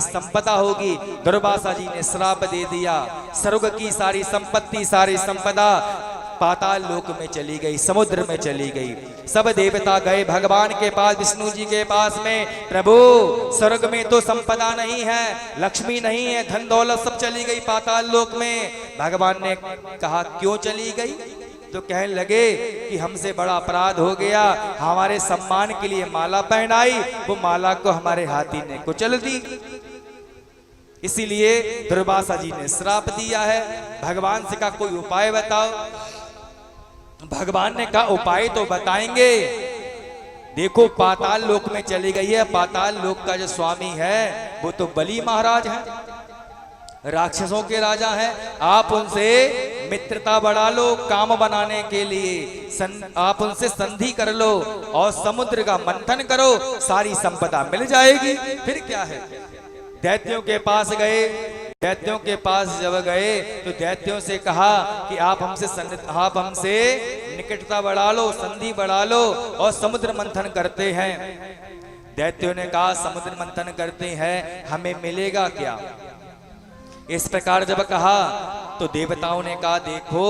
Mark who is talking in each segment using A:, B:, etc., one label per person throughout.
A: संपदा होगी। दुर्वासा जी ने श्राप दे दिया, स्वर्ग की सारी संपत्ति सारी संपदा पाताल लोक में चली गई, समुद्र में चली गई। सब देवता गए भगवान के पास, विष्णु जी के पास में, प्रभु स्वर्ग में तो संपदा नहीं है, लक्ष्मी नहीं है, धन दौलत सब चली गई पाताल लोक में। भगवान ने कहा क्यों चली गई? तो कहने लगे कि हमसे बड़ा अपराध हो गया, हमारे सम्मान के लिए माला पहनाई, वो माला को हमारे हाथी ने कुचल दी, इसीलिए दुर्वासा जी ने श्राप दिया है। भगवान से कहा कोई उपाय बताओ। भगवान ने कहा उपाय तो बताएंगे, देखो पाताल लोक में चली गई है, पाताल लोक का जो स्वामी है वो तो बलि महाराज है, राक्षसों के राजा हैं। आप उनसे मित्रता बढ़ा लो काम बनाने के लिए, आप उनसे संधि कर लो और समुद्र का मंथन करो, सारी संपदा मिल जाएगी। फिर क्या है, दैत्यों के पास गए, दैत्यों के पास जब गए तो दैत्यों से कहा कि आप हमसे निकटता बढ़ा लो, संधि बढ़ा लो और समुद्र मंथन करते हैं। दैत्यों ने कहा समुद्र मंथन करते हैं, हमें मिलेगा क्या? इस प्रकार जब कहा तो देवताओं ने कहा देखो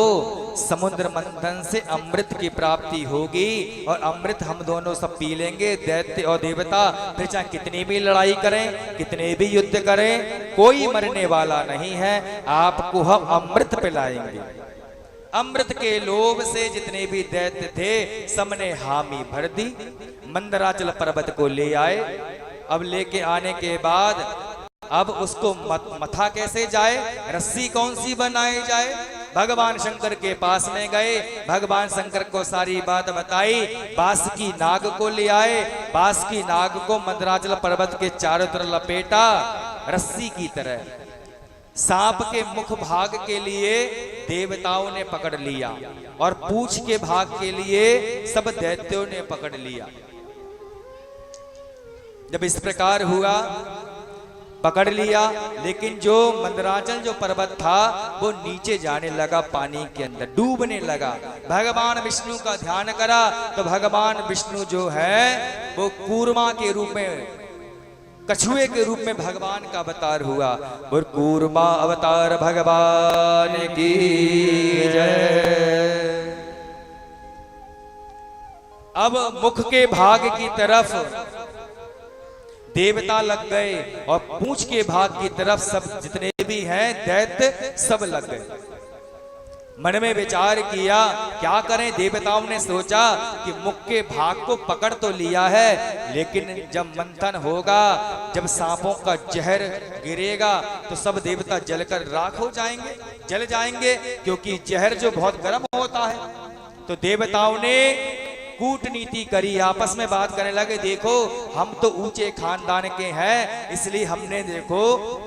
A: समुद्र मंथन से अमृत की प्राप्ति होगी और अमृत हम दोनों सब पी लेंगे, दैत्य और देवता, फिर चाहे कितनी भी लड़ाई करें, कितने भी युद्ध करें, कोई मरने वाला नहीं है, आपको हम अमृत पिलाएंगे। अमृत के लोभ से जितने भी दैत्य थे सबने हामी भर दी, मंदराचल पर्वत को ले आए। अब लेके आने के बाद अब उसको मथा कैसे जाए, रस्सी कौन सी बनाई जाए? भगवान शंकर के पास में गए, भगवान शंकर को सारी बात बताई, बासुकी नाग को ले आए, बासुकी नाग को मंदराचल पर्वत के चारों तरफ लपेटा रस्सी की तरह। सांप के मुख भाग के लिए देवताओं ने पकड़ लिया और पूंछ के भाग के लिए सब दैत्यों ने पकड़ लिया। जब इस प्रकार हुआ पकड़ लिया, लेकिन जो मंदराचल जो पर्वत था वो नीचे जाने लगा, पानी के अंदर डूबने लगा। भगवान विष्णु का ध्यान करा तो भगवान विष्णु जो है वो कूर्मा के रूप में, कछुए के रूप में भगवान का अवतार हुआ। और कूर्मा अवतार भगवान की जय। अब मुख के भाग की तरफ देवता लग गए और पूंछ के भाग की तरफ सब जितने भी हैं दैत्य सब लग गए। मन में विचार किया क्या करें, देवताओं ने सोचा कि मुख के भाग को पकड़ तो लिया है, लेकिन जब मंथन होगा, जब सांपों का जहर गिरेगा तो सब देवता जलकर राख हो जाएंगे, जल जाएंगे, क्योंकि जहर जो बहुत गर्म होता है। तो देवताओं ने कूटनीति करी, आपस में बात करने लगे, देखो हम तो ऊंचे खानदान के हैं, इसलिए हमने देखो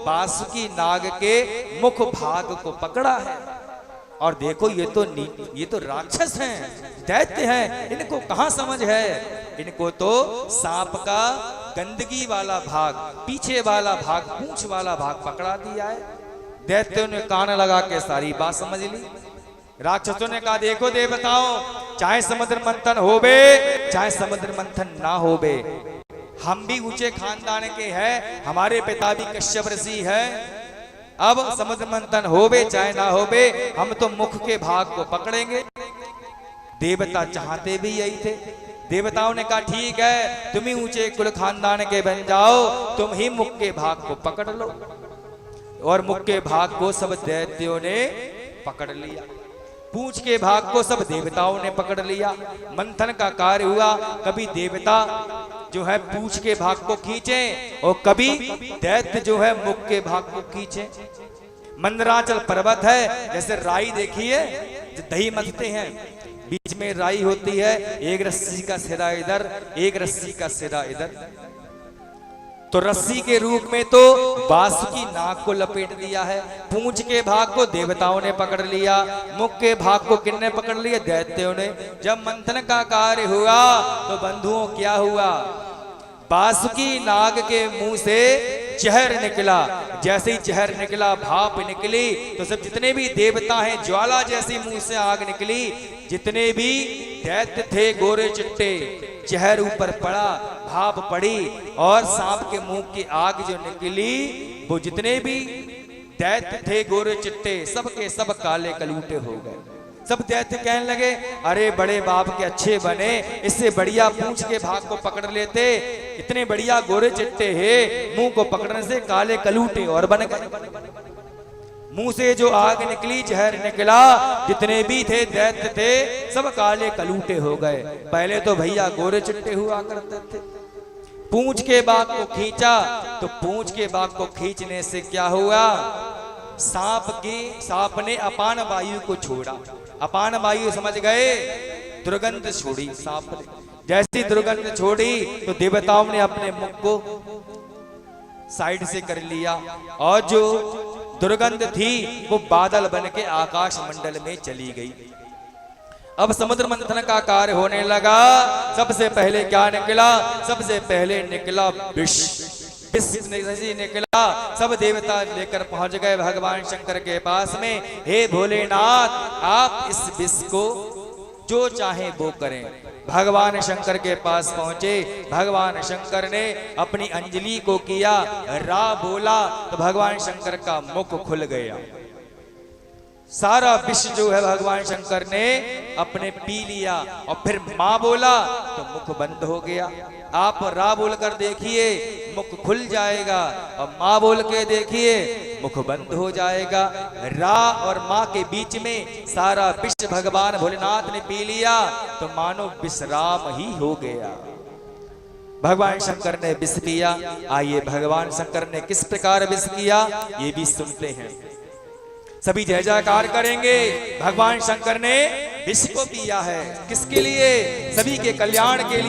A: बासुकी नाग के मुख भाग को पकड़ा है, और देखो ये तो राक्षस हैं, दैत्य हैं, इनको कहां समझ है, इनको तो सांप का गंदगी वाला भाग, पीछे वाला भाग, पूंछ वाला भाग पकड़ा दिया है। दैत्यों ने कान लगा के सारी बात समझ ली। राक्षसों ने कहा देखो देवताओं, चाहे समुद्र मंथन होबे चाहे समुद्र मंथन ना होबे, हम भी ऊंचे खानदान के हैं, हमारे पिता भी कश्यप ऋषि है, अब समुद्र मंथन होबे चाहे ना होबे हम तो मुख के भाग को पकड़ेंगे। देवता चाहते भी यही थे। देवताओं ने कहा ठीक है, तुम ही ऊंचे कुल खानदान के बन जाओ, तुम ही मुख के भाग को पकड़ लो। और मुख के भाग को सब दैत्यों ने पकड़ लिया, पूंछ के भाग को सब देवताओं ने पकड़ लिया। मंथन का कार्य हुआ, कभी देवता जो है पूंछ के भाग को खींचे और कभी दैत्य जो है मुख के भाग को खींचे। मंदराचल पर्वत है, जैसे राई देखिए दही मथते हैं, बीच में राई होती है, एक रस्सी का सिरा इधर, एक रस्सी का सिरा इधर, तो रस्सी के रूप में तो बासुकी नाग को लपेट दिया है। पूंछ के भाग को देवताओं ने पकड़ लिया, मुख के भाग को किन्ने पकड़ लिया, दैत्यों ने। जब मंथन का कार्य हुआ तो बंधुओं क्या हुआ, बासुकी नाग के मुंह से जहर निकला। जैसे ही जहर निकला, भाप निकली, तो सब जितने भी देवता हैं, ज्वाला जैसी मुंह से आग निकली, जितने भी दैत्य थे गोरे चिट्टे, जहर ऊपर पड़ा, भाप पड़ी और सांप के मुंह की आग जो निकली, वो जितने भी दैत्य थे गोरे चिट्टे, सब के सब काले कलूटे हो गए। सब दैत्य कहने लगे, अरे बड़े बाप के अच्छे बने, इससे बढ़िया पूंछ के भाग को पकड़ लेते, इतने बढ़िया गोरे चिट्टे है, मुंह को पकड़ने से काले कलूटे और बन गए। मुंह से जो आग निकली, जहर निकला, जितने भी थे दैत्य थे, सब काले कलूटे हो गए। पहले तो भैया गोरे चिट्टे हुआ करते थे। पूंछ के बाग को खींचा, तो पूंछ के बाग को खींचने से क्या हुआ, सांप ने अपान वायु को छोड़ा। अपान वायु समझ गए, दुर्गंध छोड़ी सांप ने। जैसी दुर्गंध छोड़ी तो देवताओं ने अपने मुख को साइड से कर लिया, और जो दुर्गंध थी वो बादल बन के आकाश मंडल में चली गई। अब समुद्र मंथन का कार्य होने लगा। सबसे पहले क्या निकला, सबसे पहले निकला विष। निकला, सब देवता लेकर पहुंच गए भगवान शंकर के पास में। हे भोलेनाथ, आप इस विष को जो चाहे वो करें। भगवान शंकर के पास पहुंचे, भगवान शंकर ने अपनी अंजलि को किया, रा बोला तो भगवान शंकर का मुख खुल गया। सारा विष जो है भगवान शंकर ने अपने पी लिया, और फिर मां बोला तो मुख बंद हो गया। आप रा बोलकर देखिए, मुख खुल जाएगा, और मां बोल के देखिए, मुख बंद हो जाएगा। रा और मां के बीच में सारा विष भगवान भोलेनाथ ने पी लिया, तो मानो विश्राम ही हो गया। भगवान शंकर ने विष पिया। आइए भगवान शंकर ने किस प्रकार विष किया, ये भी सुनते हैं। सभी जय जयकार करेंगे। भगवान शंकर ने विष को पिया है, किसके लिए, सभी के कल्याण के लिए।